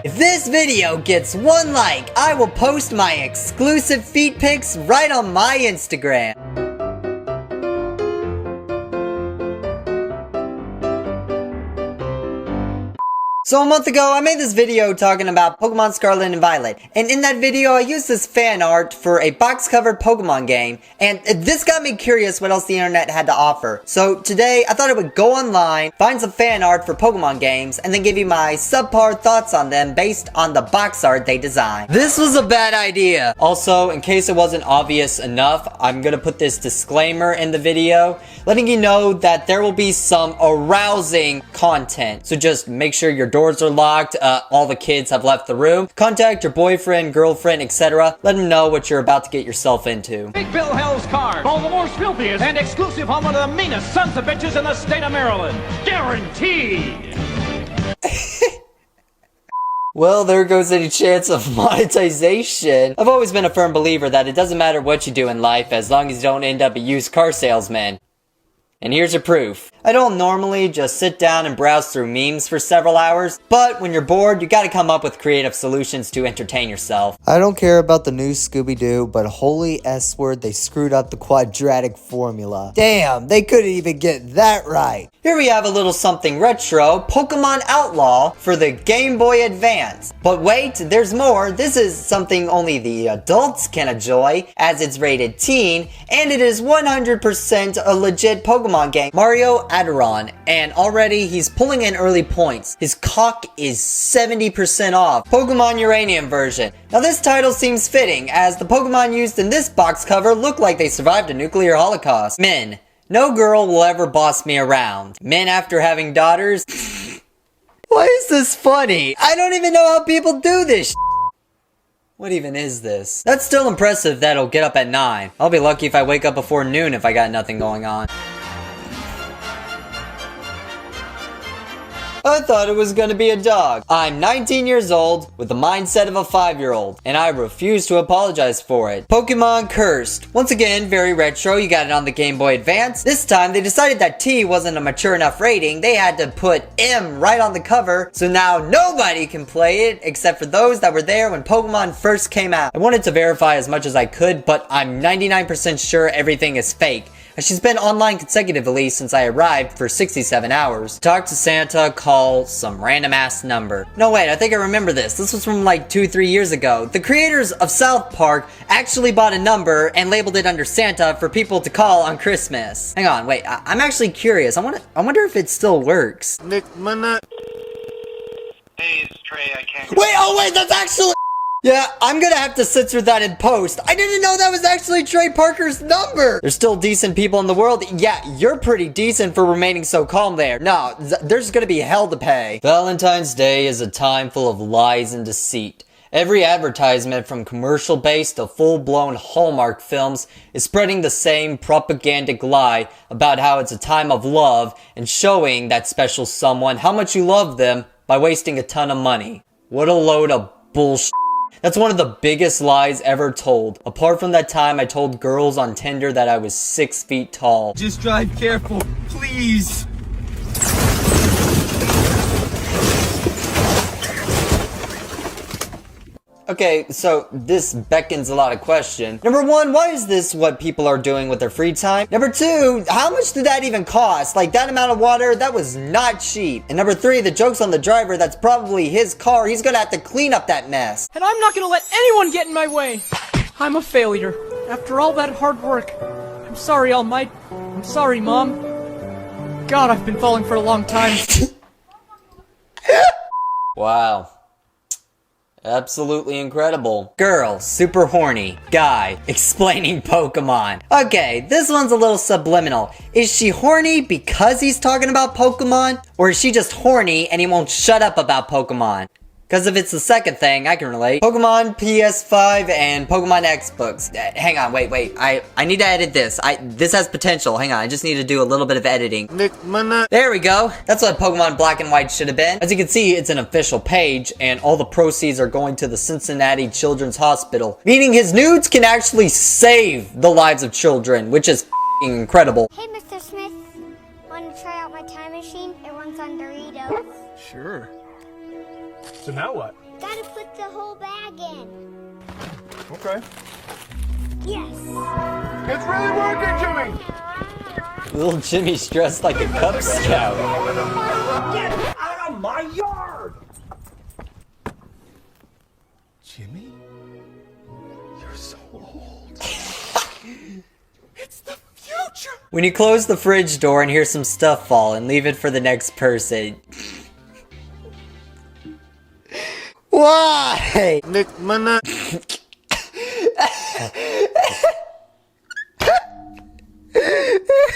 If this video gets 1 like, I will post my exclusive feet pics right on my Instagram. So a month ago, I made this video talking about Pokemon Scarlet and Violet, and in that video, I used this fan art for a box-covered Pokemon game, and this got me curious what else the internet had to offer. So today, I thought I would go online, find some fan art for Pokemon games, and then give you my subpar thoughts on them based on the box art they designed. This was a bad idea. Also, in case it wasn't obvious enough, I'm gonna put this disclaimer in the video, letting you know that there will be some arousing content. So just make sure your doors are locked, all the kids have left the room. Contact your boyfriend, girlfriend, etc. Let them know what you're about to get yourself into. Big Bill Hell's Card, Baltimore's filthiest and exclusive home of the meanest sons of bitches in the state of Maryland. Guaranteed! Well, there goes any chance of monetization. I've always been a firm believer that it doesn't matter what you do in life as long as you don't end up a used car salesman. And here's your proof. I don't normally just sit down and browse through memes for several hours, but when you're bored, you gotta come up with creative solutions to entertain yourself. I don't care about the new Scooby-Doo, but holy S-word, they screwed up the quadratic formula. Damn, they couldn't even get that right. Here we have a little something retro, Pokemon Outlaw for the Game Boy Advance. But wait, there's more. This is something only the adults can enjoy, as it's rated teen, and it is 100% a legit Pokemon game. Mario Adoron, and already he's pulling in early points. His cock is 70% off. Pokemon Uranium version. Now this title seems fitting, as the Pokemon used in this box cover look like they survived a nuclear holocaust. Men. No girl will ever boss me around. Men after having daughters. Why is this funny? I don't even know how people do this. What even is this? That's still impressive that it'll get up at 9. I'll be lucky if I wake up before noon if I got nothing going on. I thought it was gonna be a dog. I'm 19 years old with the mindset of a 5-year-old, and I refuse to apologize for it. Pokemon Cursed. Once again, very retro. You got it on the Game Boy Advance. This time, they decided that T wasn't a mature enough rating. They had to put M right on the cover, so now nobody can play it except for those that were there when Pokemon first came out. I wanted to verify as much as I could, but I'm 99% sure everything is fake. She's been online consecutively since I arrived for 67 hours. Talk to Santa, call some random ass number. No wait, I think I remember this. This was from like 2-3 years ago. The creators of South Park actually bought a number and labeled it under Santa for people to call on Christmas. Hang on, wait, I'm actually curious. I wonder if it still works. Nick, Hey, it's Trey, I can't... Wait, oh wait, that's actually... Yeah, I'm gonna have to censor that in post. I didn't know that was actually Trey Parker's number. There's still decent people in the world. Yeah, you're pretty decent for remaining so calm there. No, there's gonna be hell to pay. Valentine's Day is a time full of lies and deceit. Every advertisement from commercial-based to full-blown Hallmark films is spreading the same propagandic lie about how it's a time of love and showing that special someone how much you love them by wasting a ton of money. What a load of bullshit. That's one of the biggest lies ever told. Apart from that time I told girls on Tinder that I was 6 feet tall. Just drive careful, please. Okay, so this beckons a lot of questions. Number 1, why is this what people are doing with their free time? Number 2, how much did that even cost? Like, that amount of water, that was not cheap. And number 3, the joke's on the driver. That's probably his car. He's gonna have to clean up that mess. And I'm not gonna let anyone get in my way. I'm a failure. After all that hard work. I'm sorry, All Might. I'm sorry, Mom. God, I've been falling for a long time. Wow. Absolutely incredible. Girl, super horny. Guy, explaining Pokemon. Okay, this one's a little subliminal. Is she horny because he's talking about Pokemon? Or is she just horny and he won't shut up about Pokemon? Because if it's the second thing, I can relate. Pokemon PS5 and Pokemon Xbox. Hang on, wait. I need to edit this. This has potential. Hang on, I just need to do a little bit of editing. There we go. That's what Pokemon Black and White should have been. As you can see, it's an official page, and all the proceeds are going to the Cincinnati Children's Hospital. Meaning his nudes can actually save the lives of children, which is incredible. Hey, Mr. Smith. Want to try out my time machine? It runs on Doritos. Sure. So now what? Gotta put the whole bag in. Okay. Yes. It's really working, Jimmy! Little Jimmy's dressed like a Cub Scout. Get out of my yard! Jimmy? You're so old. It's the future! When you close the fridge door and hear some stuff fall and leave it for the next person. Why? Nick, mana.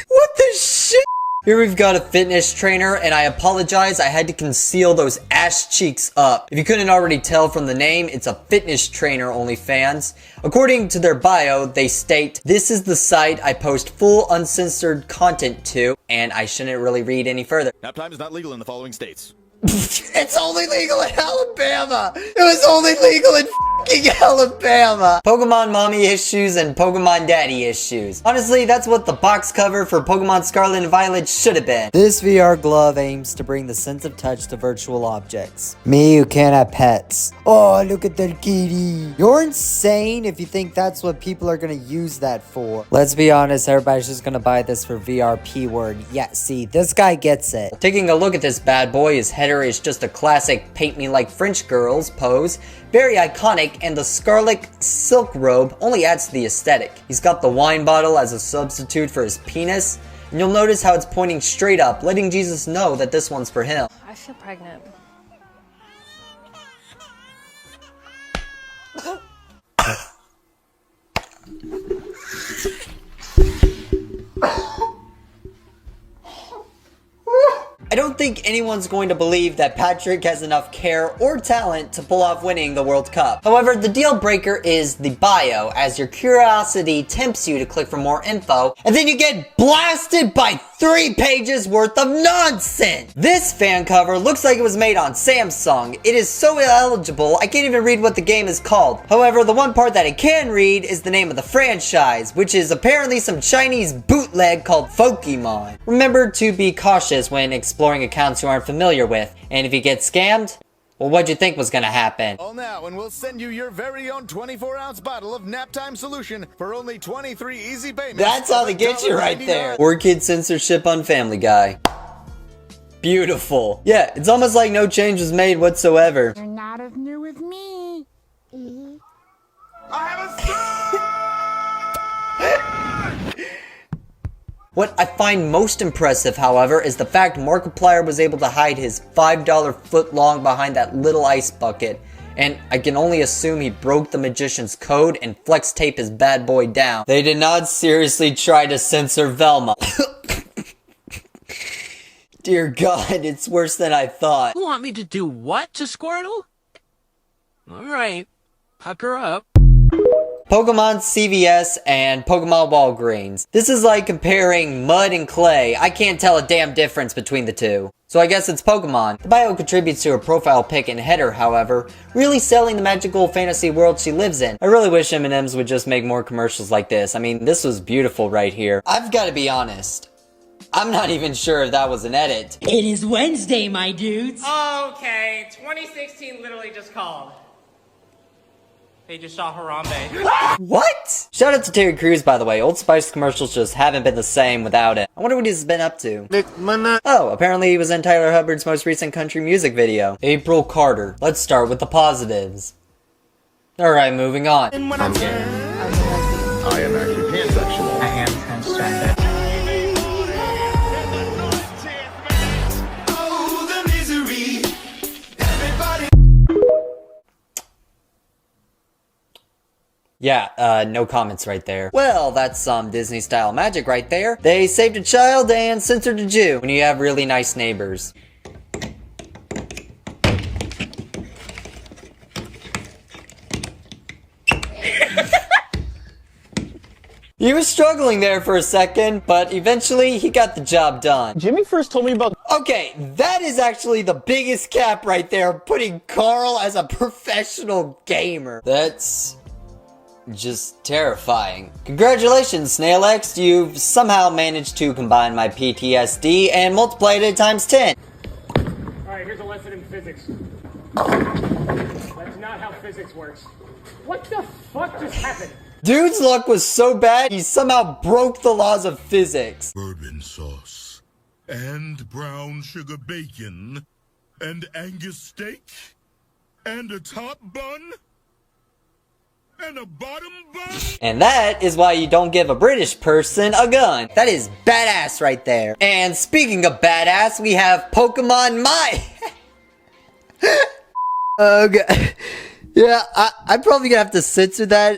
What the shit? Here we've got a fitness trainer, and I apologize, I had to conceal those ass cheeks up. If you couldn't already tell from the name, it's a fitness trainer OnlyFans. According to their bio, they state, "This is the site I post full uncensored content to," and I shouldn't really read any further. Nap time is not legal in the following states. It's only legal in Alabama! It was only legal in f***ing Alabama! Pokemon mommy issues and Pokemon daddy issues. Honestly, that's what the box cover for Pokemon Scarlet and Violet should have been. This VR glove aims to bring the sense of touch to virtual objects. Me who can't have pets. Oh, look at that kitty. You're insane if you think that's what people are gonna use that for. Let's be honest, everybody's just gonna buy this for VR P-word. Yeah, see, this guy gets it. Taking a look at this bad boy, his header is just a classic paint me like French girls pose. Very iconic, and the scarlet silk robe only adds to the aesthetic. He's got the wine bottle as a substitute for his penis, and you'll notice how it's pointing straight up, letting Jesus know that this one's for him. I feel pregnant. I don't think anyone's going to believe that Patrick has enough care or talent to pull off winning the World Cup. However, the deal breaker is the bio, as your curiosity tempts you to click for more info, and then you get blasted by 3 pages worth of nonsense! This fan cover looks like it was made on Samsung. It is so illegible, I can't even read what the game is called. However, the one part that I can read is the name of the franchise, which is apparently some Chinese bootleg called Pokemon. Remember to be cautious when exploring accounts you aren't familiar with, and if you get scammed, well, what'd you think was gonna happen? Call now and we'll send you your very own 24-ounce bottle of nap time solution for only 23 easy payments. That's how they get you right there. Or kid censorship on Family Guy. Beautiful. Yeah, it's almost like no change was made whatsoever. You're not as new as me. I have a son! What I find most impressive, however, is the fact Markiplier was able to hide his $5 footlong behind that little ice bucket. And I can only assume he broke the magician's code and flex taped his bad boy down. They did not seriously try to censor Velma. Dear God, it's worse than I thought. You want me to do what to Squirtle? Alright, pucker up. Pokemon CVS and Pokemon Walgreens. This is like comparing mud and clay. I can't tell a damn difference between the two. So I guess it's Pokemon. The bio contributes to her profile pic and header, however, really selling the magical fantasy world she lives in. I really wish M&M's would just make more commercials like this. I mean, this was beautiful right here. I've got to be honest. I'm not even sure if that was an edit. It is Wednesday, my dudes. Okay, 2016 literally just called. They just saw Harambe. What? Shout out to Terry Crews, by the way. Old Spice commercials just haven't been the same without it. I wonder what he's been up to. Oh, apparently he was in Tyler Hubbard's most recent country music video. April Carter. Let's start with the positives. Alright, moving on. I'm gay. I am actually pansexual. I am transgender. Yeah, no comments right there. Well, that's some Disney-style magic right there. They saved a child and censored a Jew when you have really nice neighbors. He was struggling there for a second, but eventually he got the job done. Jimmy first told me about... Okay, that is actually the biggest cap right there, putting Carl as a professional gamer. That's just terrifying. Congratulations, SnailX, you've somehow managed to combine my PTSD and multiply it times 10. Alright, Alright, here's a lesson in physics. That's not how physics works. What the fuck just happened? Dude's luck was so bad, he somehow broke the laws of physics. Bourbon sauce, and brown sugar bacon, and Angus steak, and a top bun, and a bottom bun. And that is why you don't give a British person a gun. That is badass right there. And speaking of badass, we have Pokemon My. Okay. Yeah, I'm probably gonna have to censor that.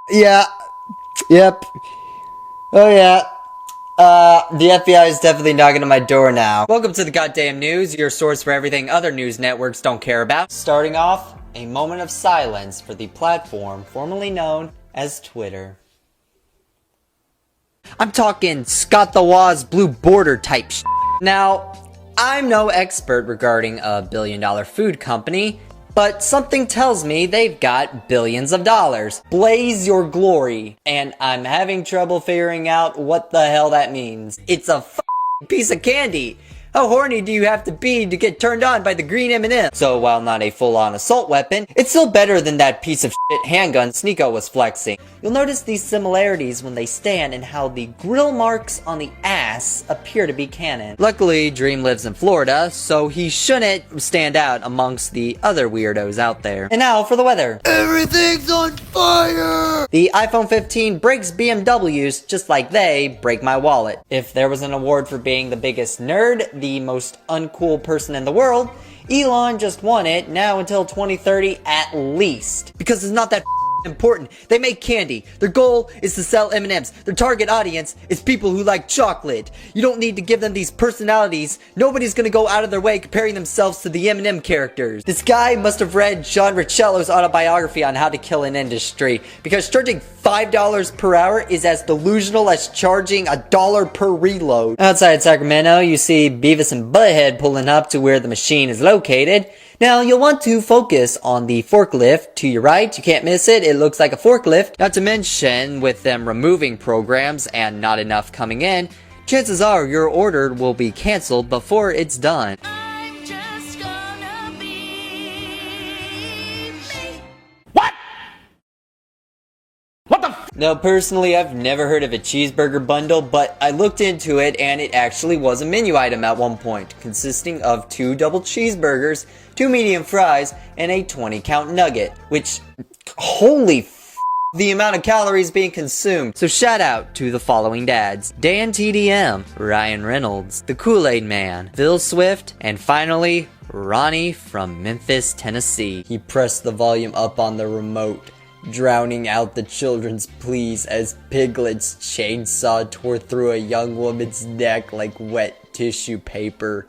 Yeah. Yep. Oh yeah. The FBI is definitely knocking on my door now. Welcome to the goddamn news, your source for everything other news networks don't care about. Starting off, a moment of silence for the platform formerly known as Twitter. I'm talking Scott the Woz blue border type shit. Now, I'm no expert regarding a billion-dollar food company, but something tells me they've got billions of dollars. Blaze your glory. And I'm having trouble figuring out what the hell that means. It's a piece of candy. How horny do you have to be to get turned on by the green M&M? So while not a full-on assault weapon, it's still better than that piece of shit handgun Sneeko was flexing. You'll notice these similarities when they stand and how the grill marks on the ass appear to be canon. Luckily, Dream lives in Florida, so he shouldn't stand out amongst the other weirdos out there. And now for the weather. Everything's on fire! The iPhone 15 breaks BMWs just like they break my wallet. If there was an award for being the biggest nerd, the most uncool person in the world, Elon just won it now until 2030 at least. Because it's not that important. They make candy. Their goal is to sell M&Ms. Their target audience is people who like chocolate. You don't need to give them these personalities. Nobody's gonna go out of their way comparing themselves to the M&M characters. This guy must have read John Ricciello's autobiography on how to kill an industry, because charging $5 per hour is as delusional as charging $1 per reload. Outside Sacramento, you see Beavis and Butthead pulling up to where the machine is located. Now, you'll want to focus on the forklift to your right. You can't miss it. It looks like a forklift. Not to mention, with them removing programs and not enough coming in, chances are your order will be canceled before it's done. I'm just gonna be me. Now, personally, I've never heard of a cheeseburger bundle, but I looked into it and it actually was a menu item at one point, consisting of 2 double cheeseburgers, 2 medium fries, and a 20-count nugget, which, holy the amount of calories being consumed. So shout out to the following dads: Dan TDM, Ryan Reynolds, the Kool-Aid Man, Phil Swift, and finally, Ronnie from Memphis, Tennessee. He pressed the volume up on the remote, drowning out the children's pleas as Piglet's chainsaw tore through a young woman's neck like wet tissue paper.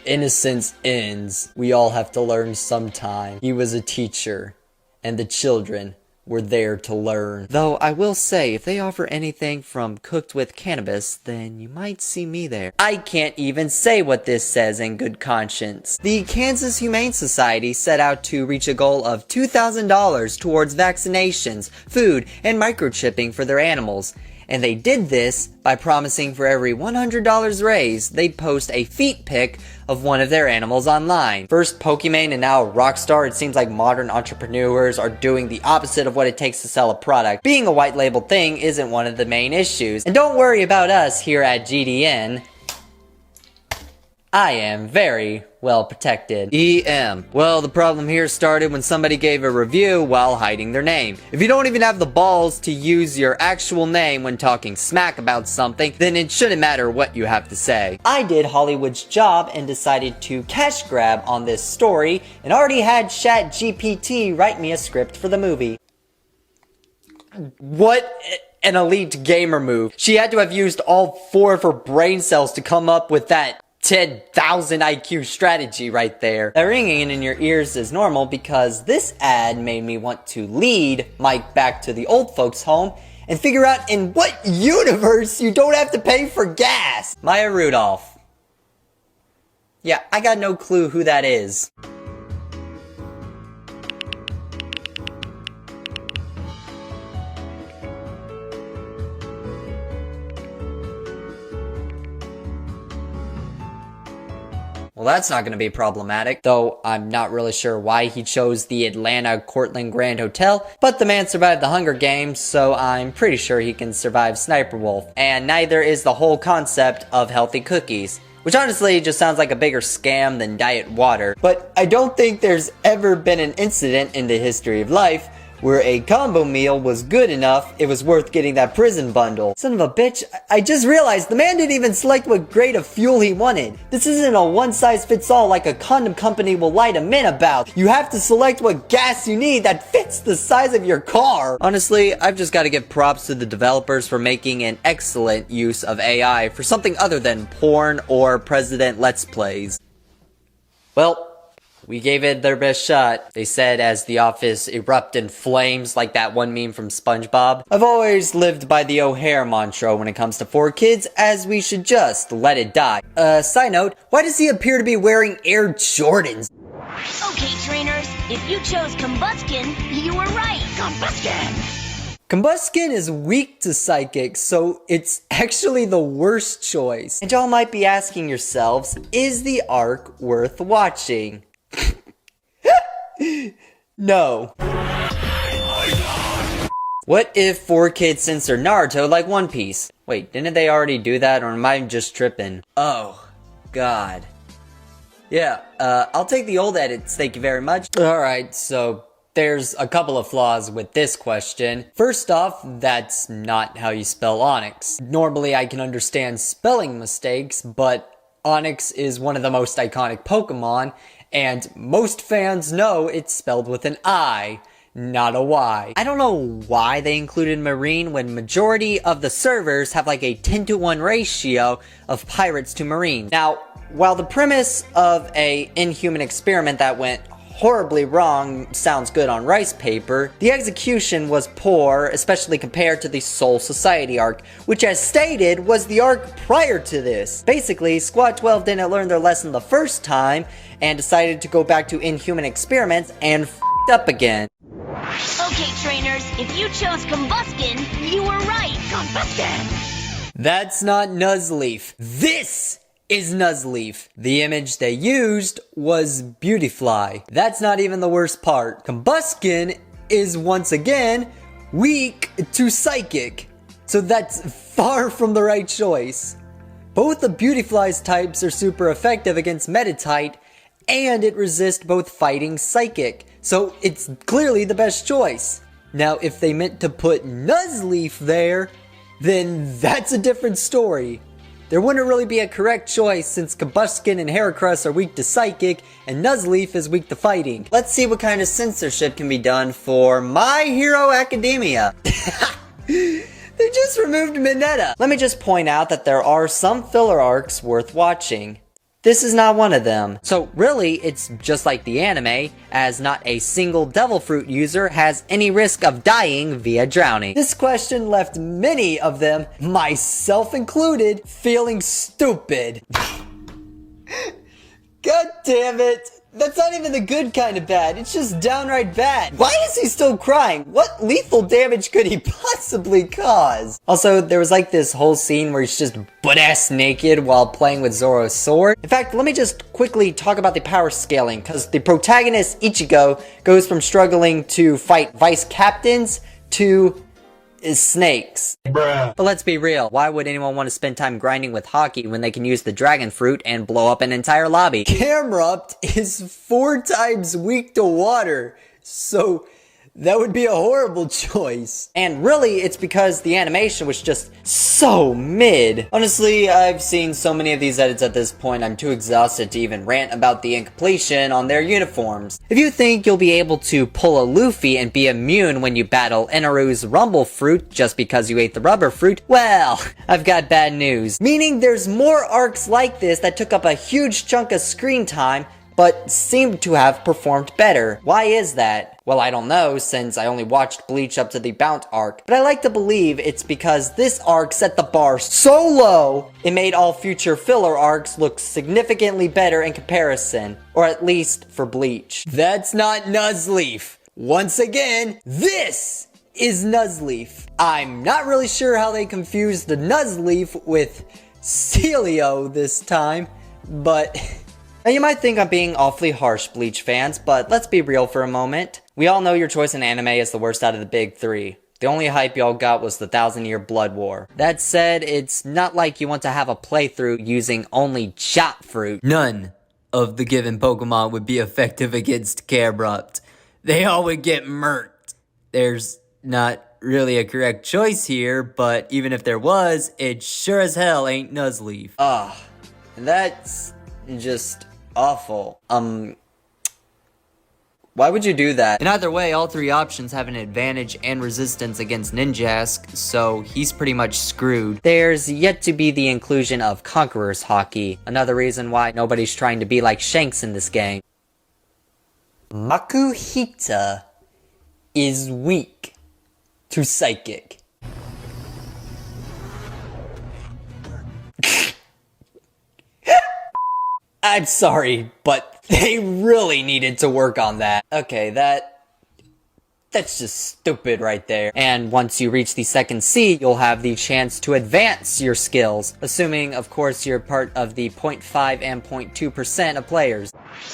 Innocence ends. We all have to learn sometime. He was a teacher, and the children were there to learn. Though I will say, if they offer anything from cooked with cannabis, then you might see me there. I can't even say what this says in good conscience. The Kansas Humane Society set out to reach a goal of $2,000 towards vaccinations, food, and microchipping for their animals. And they did this by promising for every $100 raised, they'd post a feet pic of one of their animals online. First Pokemon and now Rockstar, it seems like modern entrepreneurs are doing the opposite of what it takes to sell a product. Being a white label thing isn't one of the main issues. And don't worry about us here at GDN. I am very well protected. EM. Well, the problem here started when somebody gave a review while hiding their name. If you don't even have the balls to use your actual name when talking smack about something, then it shouldn't matter what you have to say. I did Hollywood's job and decided to cash grab on this story and already had ChatGPT write me a script for the movie. What an elite gamer move. She had to have used all 4 of her brain cells to come up with that 10,000 IQ strategy right there. That ringing in your ears is normal because this ad made me want to lead Mike back to the old folks home and figure out in what universe you don't have to pay for gas. Maya Rudolph. Yeah, I got no clue who that is. Well, that's not gonna be problematic. Though I'm not really sure why he chose the Atlanta Cortland Grand Hotel, but the man survived the Hunger Games, so I'm pretty sure he can survive Sniper Wolf. And neither is the whole concept of healthy cookies, which honestly just sounds like a bigger scam than diet water. But I don't think there's ever been an incident in the history of life where a combo meal was good enough it was worth getting that prison bundle. Son of a bitch, I just realized the man didn't even select what grade of fuel he wanted. This isn't a one-size-fits-all like a condom company will lie to men about. You have to select what gas you need that fits the size of your car. Honestly, I've just got to give props to the developers for making an excellent use of AI for something other than porn or President Let's Plays. Well, we gave it their best shot, they said as the office erupted in flames like that one meme from SpongeBob. I've always lived by the O'Hare mantra when it comes to 4Kids, as we should just let it die. Side note, why does he appear to be wearing Air Jordans? Okay, trainers, if you chose Combuskin, you were right. Combuskin! Combuskin is weak to psychic, so it's actually the worst choice. And y'all might be asking yourselves, is the arc worth watching? No. What if 4Kids censored Naruto like One Piece? Wait, didn't they already do that, or am I just tripping? Oh, God. Yeah, I'll take the old edits, thank you very much. Alright, so there's a couple of flaws with this question. First off, that's not how you spell Onyx. Normally I can understand spelling mistakes, but Onyx is one of the most iconic Pokemon, and most fans know it's spelled with an I, not a Y. I don't know why they included Marine when majority of the servers have like a 10-to-1 ratio of pirates to Marines. Now, while the premise of a inhuman experiment that went horribly wrong sounds good on rice paper, the execution was poor, especially compared to the Soul Society arc, which as stated was the arc prior to this. Basically, Squad 12 didn't learn their lesson the first time and decided to go back to inhuman experiments and f***ed up again. Okay, trainers, if you chose Combuskin, you were right. Combuskin! That's not Nuzleaf. This is Nuzleaf. The image they used was Beautyfly. That's not even the worst part. Combuskin is once again weak to Psychic. So that's far from the right choice. Both of Beautyfly's types are super effective against Metatite, and it resists both fighting Psychic. So it's clearly the best choice. Now if they meant to put Nuzleaf there, then that's a different story. There wouldn't really be a correct choice since Combuskin and Heracross are weak to Psychic and Nuzleaf is weak to fighting. Let's see what kind of censorship can be done for My Hero Academia. They just removed Mineta. Let me just point out that there are some filler arcs worth watching. This is not one of them. So really, it's just like the anime, as not a single Devil Fruit user has any risk of dying via drowning. This question left many of them, myself included, feeling stupid. God damn it. That's not even the good kind of bad, it's just downright bad. Why is he still crying? What lethal damage could he possibly cause? Also, there was like this whole scene where he's just butt-ass naked while playing with Zoro's sword. In fact, let me just quickly talk about the power scaling, because the protagonist, Ichigo, goes from struggling to fight vice captains to snakes. Bruh. But let's be real, why would anyone want to spend time grinding with hockey when they can use the dragon fruit and blow up an entire lobby? Camerupt is 4 times weak to water, so that would be a horrible choice. And really, it's because the animation was just so mid. Honestly, I've seen so many of these edits at this point, I'm too exhausted to even rant about the incompletion on their uniforms. If you think you'll be able to pull a Luffy and be immune when you battle Inaru's Rumble Fruit just because you ate the rubber fruit, well, I've got bad news. Meaning there's more arcs like this that took up a huge chunk of screen time, but seemed to have performed better. Why is that? Well, I don't know, since I only watched Bleach up to the Bount arc, but I like to believe it's because this arc set the bar so low, it made all future filler arcs look significantly better in comparison, or at least for Bleach. That's not Nuzleaf. Once again, this is Nuzleaf. I'm not really sure how they confused the Nuzleaf with Celio this time, but Now you might think I'm being awfully harsh, Bleach fans, but let's be real for a moment. We all know your choice in anime is the worst out of the big three. The only hype y'all got was the 1,000-year Blood War. That said, it's not like you want to have a playthrough using only Chop Fruit. None of the given Pokemon would be effective against Cabrupt. They all would get murked. There's not really a correct choice here, but even if there was, it sure as hell ain't Nuzleaf. That's just awful. Why would you do that? In either way, all three options have an advantage and resistance against Ninjask, so he's pretty much screwed. There's yet to be the inclusion of Conqueror's Hockey, another reason why nobody's trying to be like Shanks in this game. Makuhita is weak to Psychic. I'm sorry, but they really needed to work on that. Okay, that's just stupid right there. And once you reach the second sea, you'll have the chance to advance your skills, assuming, of course, you're part of the 0.5 and 0.2% of players.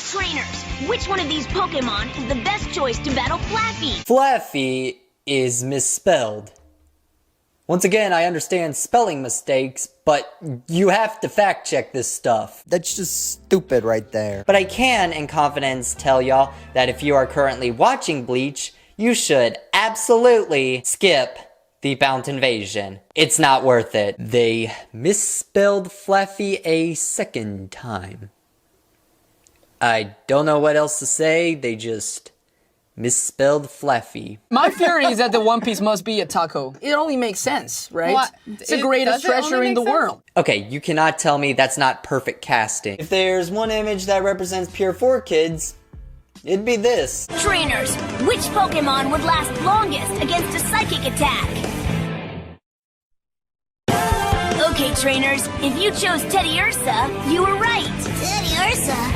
Trainers, which one of these Pokemon is the best choice to battle Flaffy? Flaffy is misspelled. Once again, I understand spelling mistakes, but you have to fact check this stuff. That's just stupid right there. But I can, in confidence, tell y'all that if you are currently watching Bleach, you should absolutely skip the Bounce Invasion. It's not worth it. They misspelled Flaffy a second time. I don't know what else to say, they just misspelled Flaffy. My theory is that the One Piece must be a taco. It only makes sense, right? What? It's the greatest treasure in the world. Okay, you cannot tell me that's not perfect casting. If there's one image that represents pure 4 kids, it'd be this. Trainers, which Pokemon would last longest against a psychic attack? Okay, trainers, if you chose Teddy Ursa, you were right. Teddy Ursa?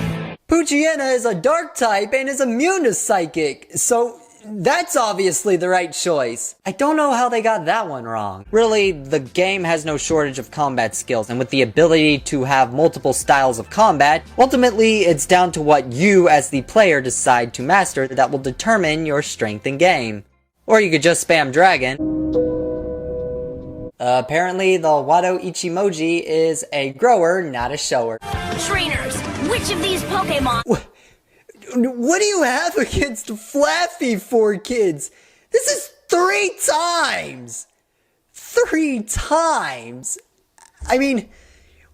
Poochyena is a dark type and is immune to psychic, so that's obviously the right choice. I don't know how they got that one wrong. Really, the game has no shortage of combat skills, and with the ability to have multiple styles of combat, ultimately it's down to what you as the player decide to master that will determine your strength in game. Or you could just spam dragon. Apparently the Wado Ichimoji is a grower, not a shower. Trainers, which of these Pokemon... What do you have against Flaffy 4 kids? This is 3 times! 3 times! I mean,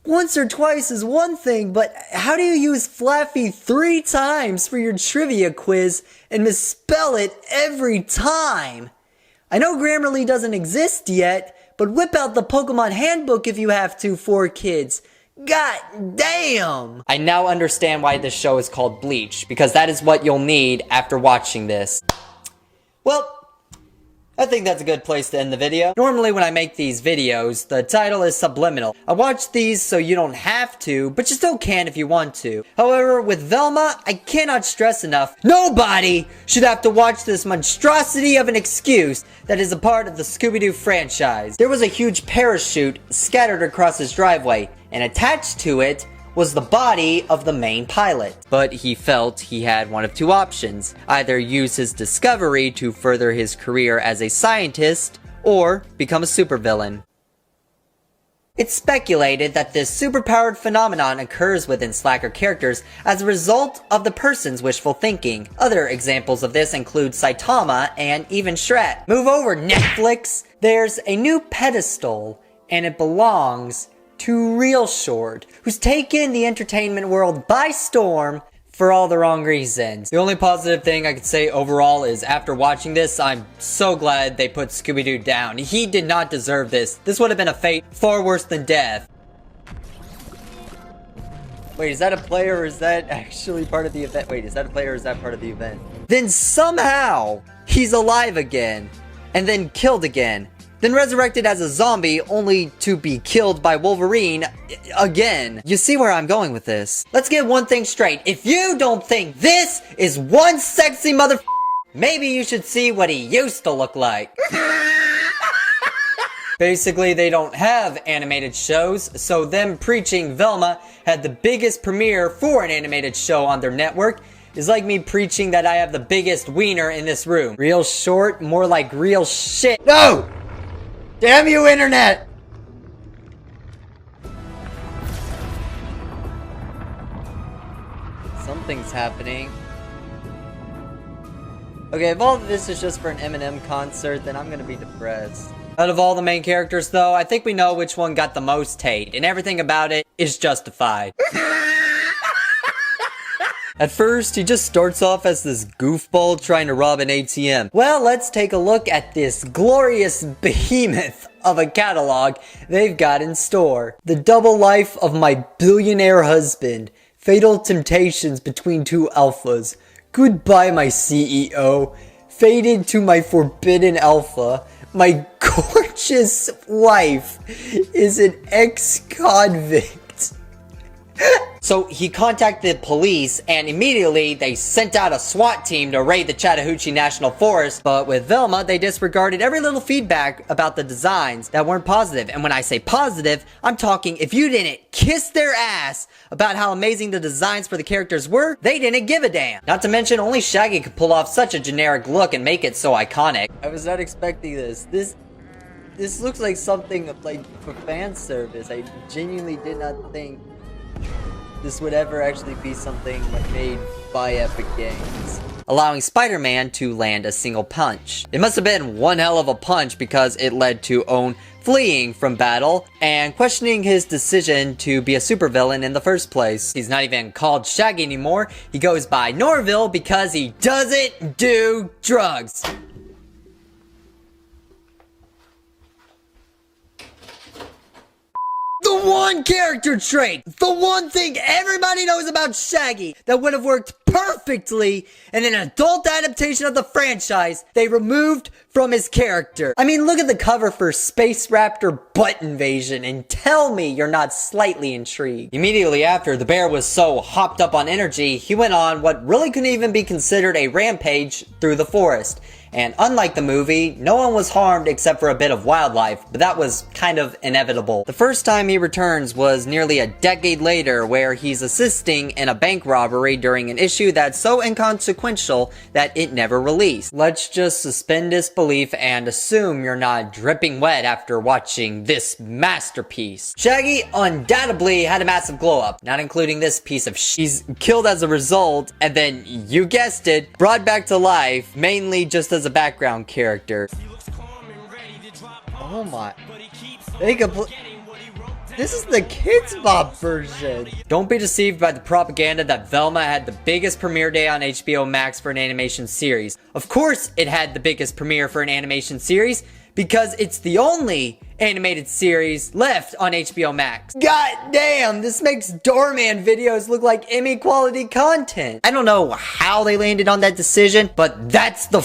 once or twice is one thing, but how do you use Flaffy 3 times for your trivia quiz and misspell it every time? I know Grammarly doesn't exist yet, but whip out the Pokemon handbook if you have to, 4 kids. God damn! I now understand why this show is called Bleach, because that is what you'll need after watching this. Well, I think that's a good place to end the video. Normally when I make these videos, the title is subliminal. I watch these so you don't have to, but you still can if you want to. However, with Velma, I cannot stress enough, nobody should have to watch this monstrosity of an excuse that is a part of the Scooby-Doo franchise. There was a huge parachute scattered across his driveway, and attached to it was the body of the main pilot. But he felt he had one of 2 options. Either use his discovery to further his career as a scientist, or become a supervillain. It's speculated that this superpowered phenomenon occurs within Slacker characters as a result of the person's wishful thinking. Other examples of this include Saitama and even Shrat. Move over, Netflix! There's a new pedestal, and it belongs to Real Short, who's taken the entertainment world by storm for all the wrong reasons. The only positive thing I could say overall is after watching this, I'm so glad they put Scooby-Doo down. He did not deserve this. This would have been a fate far worse than death. Wait, is that a player or is that actually part of the event? Wait, is that a player or is that part of the event? Then somehow, he's alive again, and then killed again. Then resurrected as a zombie, only to be killed by Wolverine again. You see where I'm going with this. Let's get one thing straight. If you don't think this is one sexy maybe you should see what he used to look like. Basically, they don't have animated shows, so them preaching Velma had the biggest premiere for an animated show on their network is like me preaching that I have the biggest wiener in this room. Real short, more like real shit. No! Damn you, internet! Something's happening. Okay, if all of this is just for an Eminem concert, then I'm gonna be depressed. Out of all the main characters, though, I think we know which one got the most hate, and everything about it is justified. At first, he just starts off as this goofball trying to rob an ATM. Well, let's take a look at this glorious behemoth of a catalog they've got in store. The double life of my billionaire husband. Fatal temptations between two alphas. Goodbye, my CEO. Faded to my forbidden alpha. My gorgeous wife is an ex-convict. So he contacted police and immediately they sent out a SWAT team to raid the Chattahoochee National Forest. But with Velma, they disregarded every little feedback about the designs that weren't positive. And when I say positive, I'm talking if you didn't kiss their ass about how amazing the designs for the characters were, they didn't give a damn. Not to mention, only Shaggy could pull off such a generic look and make it so iconic. I was not expecting this. This looks like something like for fan service. I genuinely did not think this would ever actually be something like made by Epic Games. Allowing Spider-Man to land a single punch. It must have been one hell of a punch because it led to Owen fleeing from battle and questioning his decision to be a supervillain in the first place. He's not even called Shaggy anymore. He goes by Norville because he doesn't do drugs. The one character trait, the one thing everybody knows about Shaggy that would have worked perfectly in an adult adaptation of the franchise, they removed from his character. I mean, look at the cover for Space Raptor Butt Invasion and tell me you're not slightly intrigued. Immediately after, the bear was so hopped up on energy, he went on what really couldn't even be considered a rampage through the forest. And unlike the movie, no one was harmed except for a bit of wildlife, but that was kind of inevitable. The first time he returns was nearly a decade later, where he's assisting in a bank robbery during an issue that's so inconsequential that it never released. Let's just suspend disbelief and assume you're not dripping wet after watching this masterpiece. Shaggy undoubtedly had a massive glow up, not including this piece of shit. He's killed as a result, and then, you guessed it, brought back to life, mainly just as a background character. Oh my. This is the Kids Bop version. Don't be deceived by the propaganda that Velma had the biggest premiere day on HBO Max for an animation series. Of course it had the biggest premiere for an animation series because it's the only animated series left on HBO Max. God damn, this makes Doorman videos look like Emmy quality content. I don't know how they landed on that decision, but that's the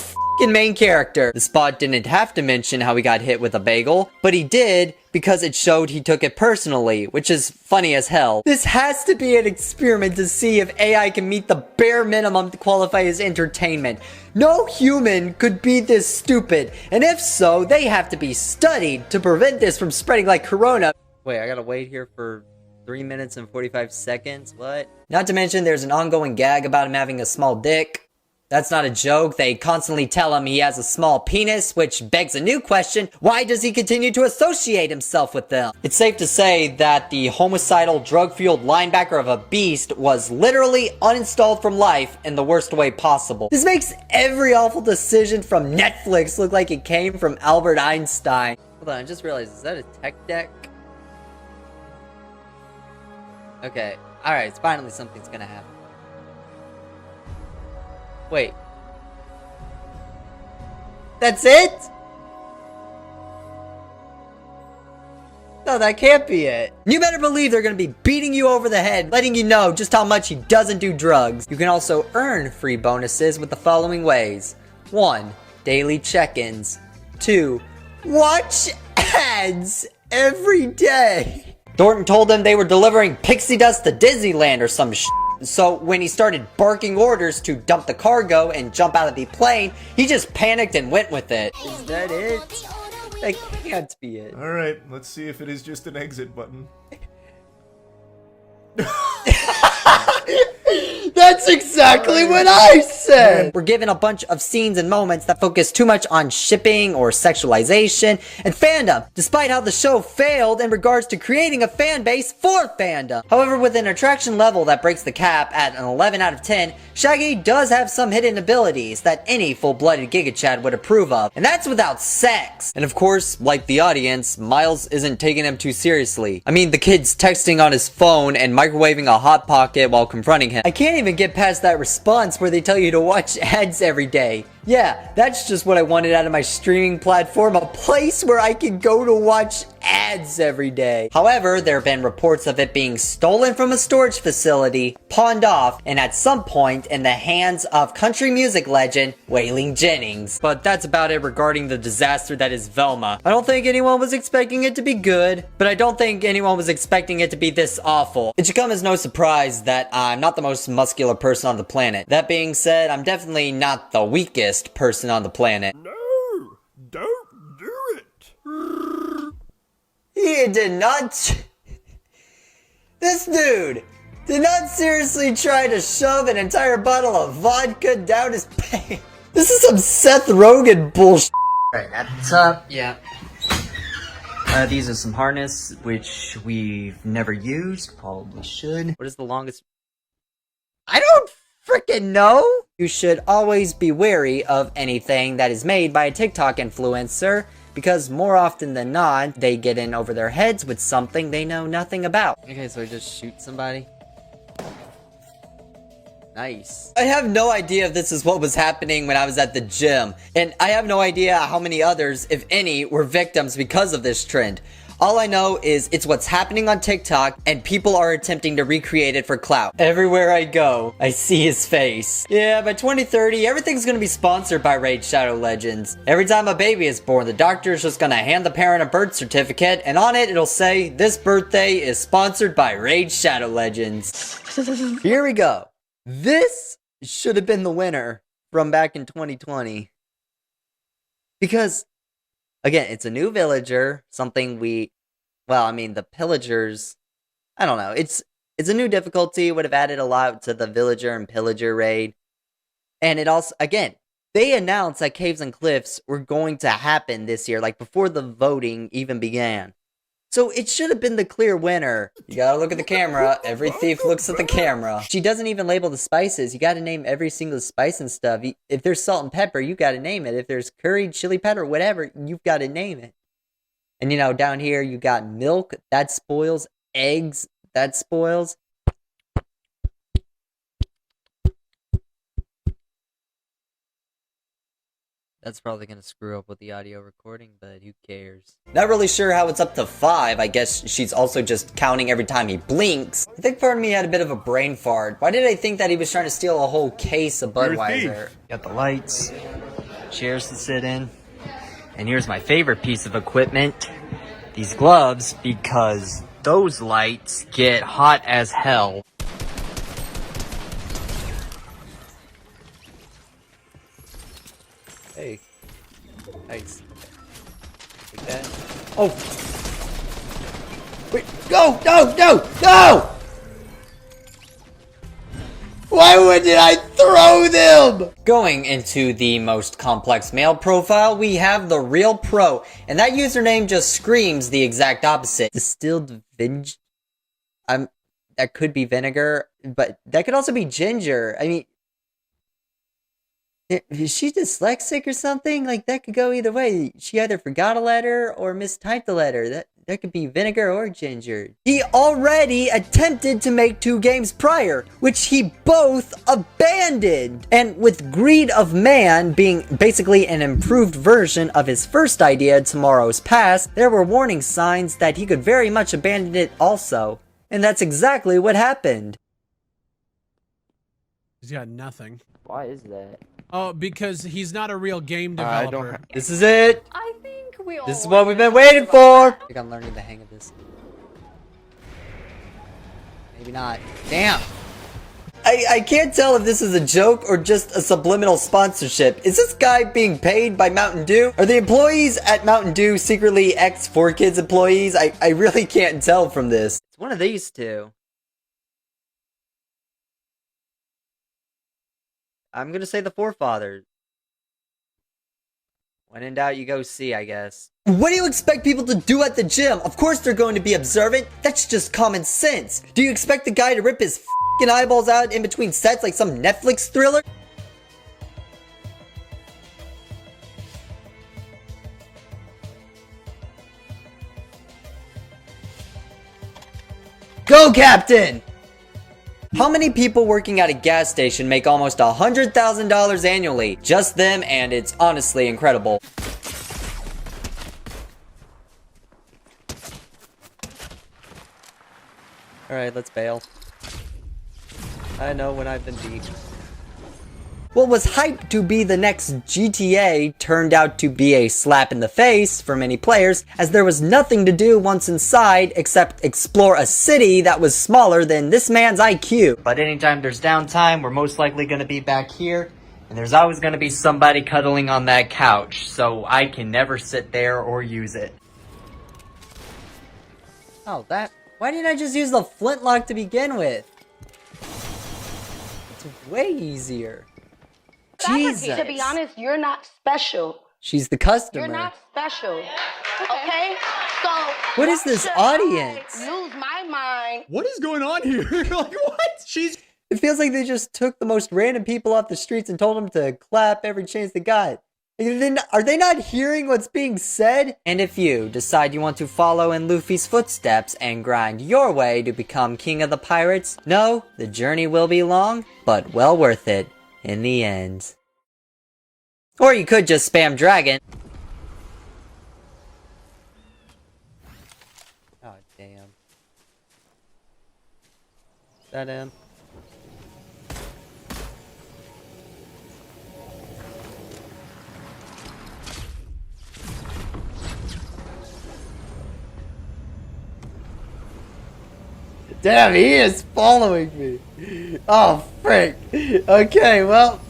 main character. The spot didn't have to mention how he got hit with a bagel, but he did because it showed he took it personally, which is funny as hell. This has to be an experiment to see if AI can meet the bare minimum to qualify as entertainment. No human could be this stupid, and if so, they have to be studied to prevent this from spreading like corona. Wait, I gotta wait here for 3 minutes and 45 seconds? What? Not to mention there's an ongoing gag about him having a small dick. That's not a joke. They constantly tell him he has a small penis, which begs a new question. Why does he continue to associate himself with them? It's safe to say that the homicidal, drug-fueled linebacker of a beast was literally uninstalled from life in the worst way possible. This makes every awful decision from Netflix look like it came from Albert Einstein. Hold on, I just realized, is that a tech deck? Okay, alright, finally something's gonna happen. Wait. That's it? No, that can't be it. You better believe they're gonna be beating you over the head, letting you know just how much he doesn't do drugs. You can also earn free bonuses with the following ways. 1. Daily check-ins. 2. Watch ads every day. Thornton told them they were delivering pixie dust to Disneyland or some shit. So when he started barking orders to dump the cargo and jump out of the plane, he just panicked and went with it. Is that it? That can't be it. Alright, let's see if it is just an exit button. That's exactly what I said! We're given a bunch of scenes and moments that focus too much on shipping or sexualization and fandom, despite how the show failed in regards to creating a fan base for fandom. However, with an attraction level that breaks the cap at an 11 out of 10, Shaggy does have some hidden abilities that any full-blooded Giga Chad would approve of, and that's without sex! And of course, like the audience, Miles isn't taking him too seriously. I mean, the kid's texting on his phone and microwaving a Hot Pocket while confronting him. I can't even get past that response where they tell you to watch ads every day. Yeah, that's just what I wanted out of my streaming platform, a place where I can go to watch ads every day. However, there have been reports of it being stolen from a storage facility, pawned off, and at some point in the hands of country music legend, Waylon Jennings. But that's about it regarding the disaster that is Velma. I don't think anyone was expecting it to be good, but I don't think anyone was expecting it to be this awful. It should come as no surprise that I'm not the most muscular person on the planet. That being said, I'm definitely not the weakest person on the planet. No! Don't do it! He did not... This dude did not seriously try to shove an entire bottle of vodka down his pants. This is some Seth Rogen bullshit. Right, at the top, yeah. These are some harness, which we've never used, probably should. What is the longest... I don't freaking know! You should always be wary of anything that is made by a TikTok influencer, because more often than not, they get in over their heads with something they know nothing about. Okay, so I just shoot somebody. Nice. I have no idea if this is what was happening when I was at the gym, and I have no idea how many others, if any, were victims because of this trend. All I know is it's what's happening on TikTok, and people are attempting to recreate it for clout. Everywhere I go, I see his face. Yeah, by 2030, everything's gonna be sponsored by Raid Shadow Legends. Every time a baby is born, the doctor is just gonna hand the parent a birth certificate, and on it, it'll say, "This birthday is sponsored by Raid Shadow Legends." Here we go. This should have been the winner from back in 2020. Because, again, it's a new villager, something well, I mean, the pillagers, I don't know, it's a new difficulty, would have added a lot to the villager and pillager raid. And it also, again, they announced that Caves and Cliffs were going to happen this year, like before the voting even began. So it should have been the clear winner. You gotta look at the camera. Every thief looks at the camera. She doesn't even label the spices. You gotta name every single spice and stuff. If there's salt and pepper, you gotta name it. If there's curry, chili pepper, whatever, you've gotta name it. And you know, down here, you got milk. That spoils. Eggs. That spoils. That's probably gonna screw up with the audio recording, but who cares? Not really sure how it's up to 5. I guess she's also just counting every time he blinks. I think part of me had a bit of a brain fart. Why did I think that he was trying to steal a whole case of Budweiser? Got the lights, chairs to sit in, and here's my favorite piece of equipment. These gloves, because those lights get hot as hell. Hey. Nice. Like that. Oh! Wait! No! No! No! No! Why did I throw them? Going into the most complex male profile, we have the Real Pro, and that username just screams the exact opposite. Distilled that could be vinegar, but that could also be ginger. I mean, is she dyslexic or something? Like, that could go either way. She either forgot a letter or mistyped a letter. That could be vinegar or ginger. He already attempted to make 2 games prior, which he both abandoned. And with Greed of Man being basically an improved version of his first idea, Tomorrow's Past, there were warning signs that he could very much abandon it also. And that's exactly what happened. He's got nothing. Why is that? Oh, because he's not a real game developer. This is it! I think we all This is what we've been waiting for! I think I'm learning the hang of this. Maybe not. Damn! I can't tell if this is a joke or just a subliminal sponsorship. Is this guy being paid by Mountain Dew? Are the employees at Mountain Dew secretly ex-4Kids employees? I really can't tell from this. It's one of these two. I'm gonna say the forefathers. When in doubt, you go see, I guess. What do you expect people to do at the gym? Of course they're going to be observant. That's just common sense. Do you expect the guy to rip his f***ing eyeballs out in between sets like some Netflix thriller? Go, Captain! How many people working at a gas station make almost $100,000 annually? Just them, and it's honestly incredible. Alright, let's bail. I know when I've been beat. What was hyped to be the next GTA turned out to be a slap in the face for many players, as there was nothing to do once inside except explore a city that was smaller than this man's IQ. But anytime there's downtime, we're most likely going to be back here, and there's always going to be somebody cuddling on that couch, so I can never sit there or use it. Oh, why didn't I just use the flintlock to begin with? It's way easier. Jesus. To be honest, you're not special. She's the customer. You're not special. Okay? So what is this audience? Lose my mind. What is going on here? Like what? It feels like they just took the most random people off the streets and told them to clap every chance they got. Are they not hearing what's being said? And if you decide you want to follow in Luffy's footsteps and grind your way to become king of the pirates, know the journey will be long, but well worth it in the end. Or you could just spam dragon. Oh damn. Is that him? Damn, he is following me. Oh, frick. Okay, well.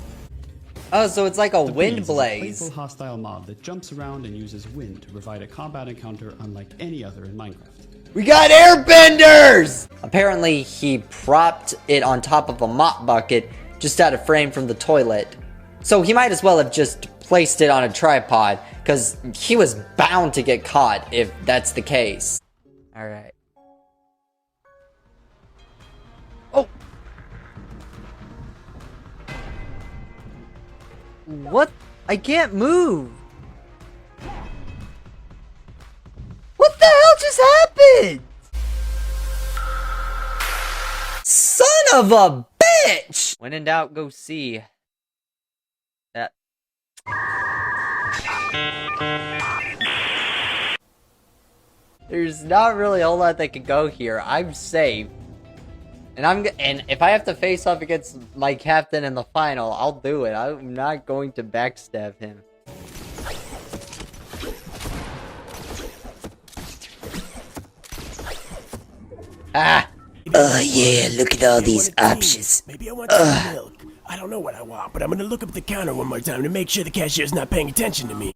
Oh, so it's like a wind blaze. Playful hostile mob that jumps around and uses wind to provide a combat encounter unlike any other in Minecraft. We got airbenders! Apparently, he propped it on top of a mop bucket just out of frame from the toilet. So he might as well have just placed it on a tripod, because he was bound to get caught if that's the case. Alright. Oh! What? I can't move! What the hell just happened? Son of a bitch! When in doubt, go see. That. There's not really a whole lot that can go here. I'm safe. And if I have to face off against my captain in the final, I'll do it. I'm not going to backstab him. Ah! Oh yeah, look at all these options. Maybe I want some milk. I don't know what I want, but I'm gonna look up the counter one more time to make sure the cashier's not paying attention to me.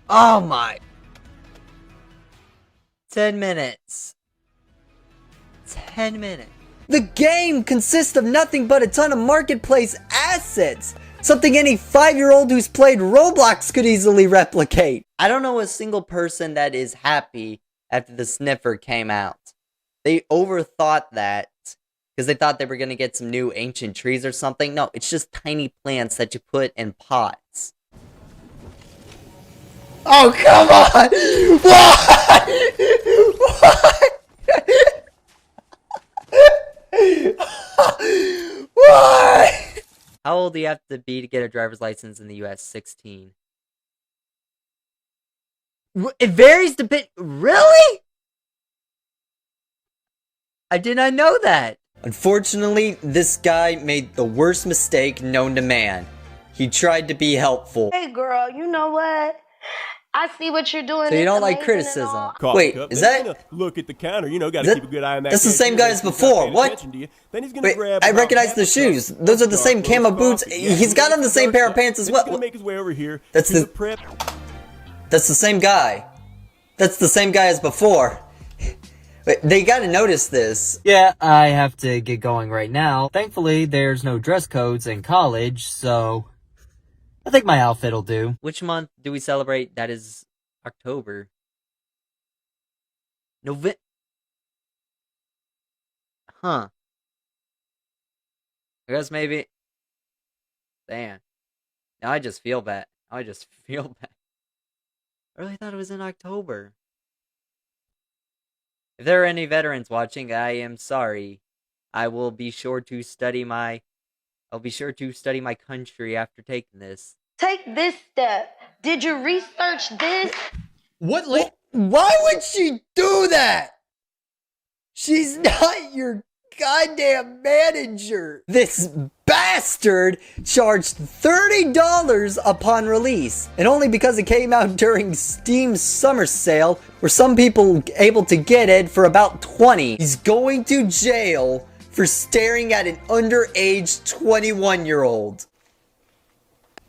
Oh my! 10 minutes. 10 minutes. The game consists of nothing but a ton of marketplace assets. Something any 5-year-old who's played Roblox could easily replicate. I don't know a single person that is happy after the sniffer came out. They overthought that because they thought they were going to get some new ancient trees or something. No, it's just tiny plants that you put in pots. Oh, come on! What? What? How old do you have to be to get a driver's license in the US? 16. It varies really? I did not know that. Unfortunately, this guy made the worst mistake known to man. He tried to be helpful. Hey girl, you know what? I see what you're doing. So you It's don't like amazing and criticism. all. Coffee Wait, cup. is Then he's that... gonna look at the counter? You know, gotta That- keep a good eye on that. that's the same cashier, guy make as sure he's before. not paying What? attention to you. Then he's gonna Wait, grab I about recognize half the a cup shoes. of Those are the dark same roast camo boots. coffee. Yeah, He's got on the same dark pair of stuff. pants as Then well. he's gonna make his way over here. That's to the- prep. That's the same guy. That's the same guy as before. Wait, they gotta notice this. Yeah, I have to get going right now. Thankfully, there's no dress codes in college, so I think my outfit will do. Which month do we celebrate? That is October. Huh. I guess maybe... Damn. Now I just feel bad. I really thought it was in October. If there are any veterans watching, I am sorry. I'll be sure to study my country after taking this. Take this step. Did you research this? What? Why would she do that? She's not your goddamn manager. This bastard charged $30 upon release, and only because it came out during Steam's summer sale, were some people able to get it for about $20. He's going to jail for staring at an underage 21-year-old.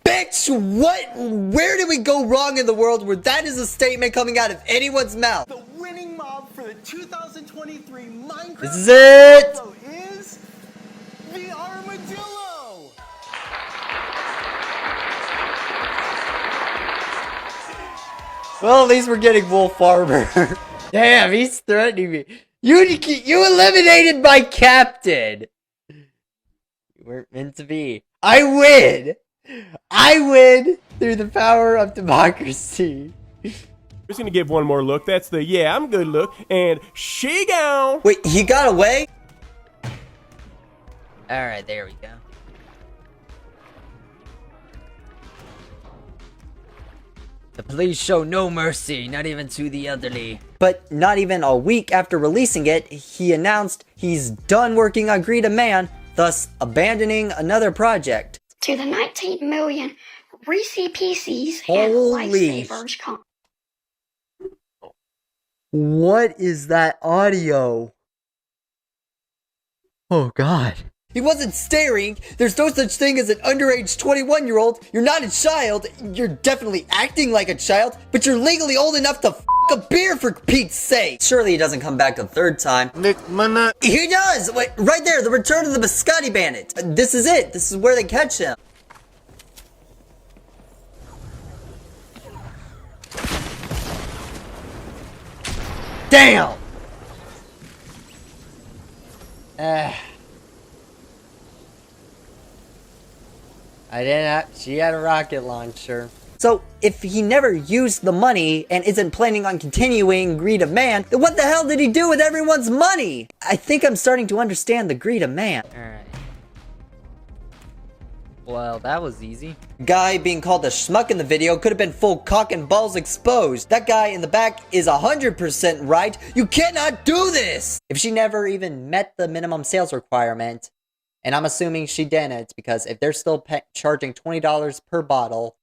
Bitch, what? Where did we go wrong in the world where that is a statement coming out of anyone's mouth? The winning mob for the 2023 Minecraft This is it! is the Armadillo. Well, at least we're getting Wolf Armor. Damn, he's threatening me. You eliminated my captain. You weren't meant to be. I win. I win through the power of democracy. Just gonna give one more look. That's the yeah, I'm good look. And she gone. Wait, he got away? Alright, there we go. The police show no mercy, not even to the elderly. But not even a week after releasing it, he announced he's done working on Greed a Man, thus abandoning another project. To the 19 million Reese PCs and Holy Lifesavers come. What is that audio? Oh god. He wasn't staring. There's no such thing as an underage 21-year-old. You're not a child. You're definitely acting like a child, but you're legally old enough to f a beer for Pete's sake. Surely he doesn't come back a third time. He does! Wait, right there, the return of the Biscotti Bandit. This is it. This is where they catch him. Damn! She had a rocket launcher. So, if he never used the money and isn't planning on continuing Greed of Man, then what the hell did he do with everyone's money? I think I'm starting to understand the Greed of Man. Alright. Well, that was easy. Guy being called a schmuck in the video could have been full cock and balls exposed. That guy in the back is 100% right. You cannot do this! If she never even met the minimum sales requirement, and I'm assuming she didn't, because if they're still charging $20 per bottle,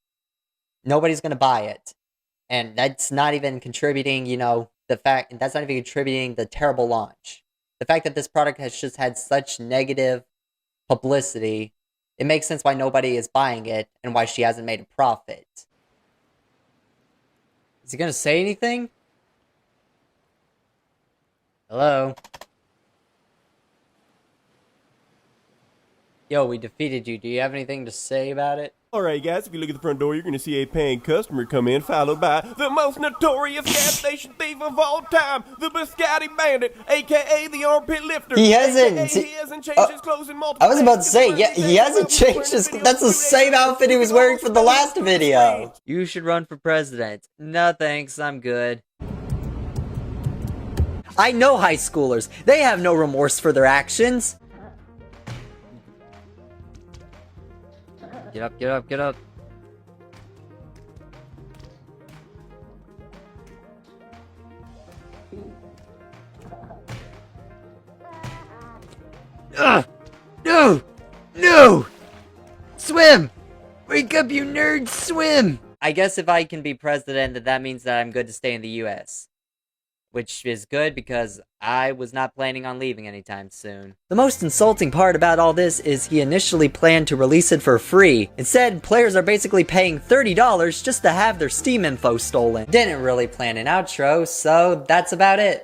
nobody's gonna buy it. And that's not even contributing, that's not even contributing the terrible launch. The fact that this product has just had such negative publicity, it makes sense why nobody is buying it and why she hasn't made a profit. Is he gonna say anything? Hello? Yo, we defeated you. Do you have anything to say about it? Alright guys, if you look at the front door, you're gonna see a paying customer come in, followed by the most notorious gas station thief of all time, the Biscotti Bandit, aka the Armpit Lifter. He hasn't changed his clothes in multiple I was about to say, yeah, he hasn't changed his... That's the same outfit he was wearing for the last video. You should run for president. No thanks, I'm good. I know high schoolers. They have no remorse for their actions. Get up, get up, get up. No! No! Swim! Wake up, you nerds, swim! I guess if I can be president, then that means that I'm good to stay in the US. Which is good because I was not planning on leaving anytime soon. The most insulting part about all this is he initially planned to release it for free. Instead, players are basically paying $30 just to have their Steam info stolen. Didn't really plan an outro, so that's about it.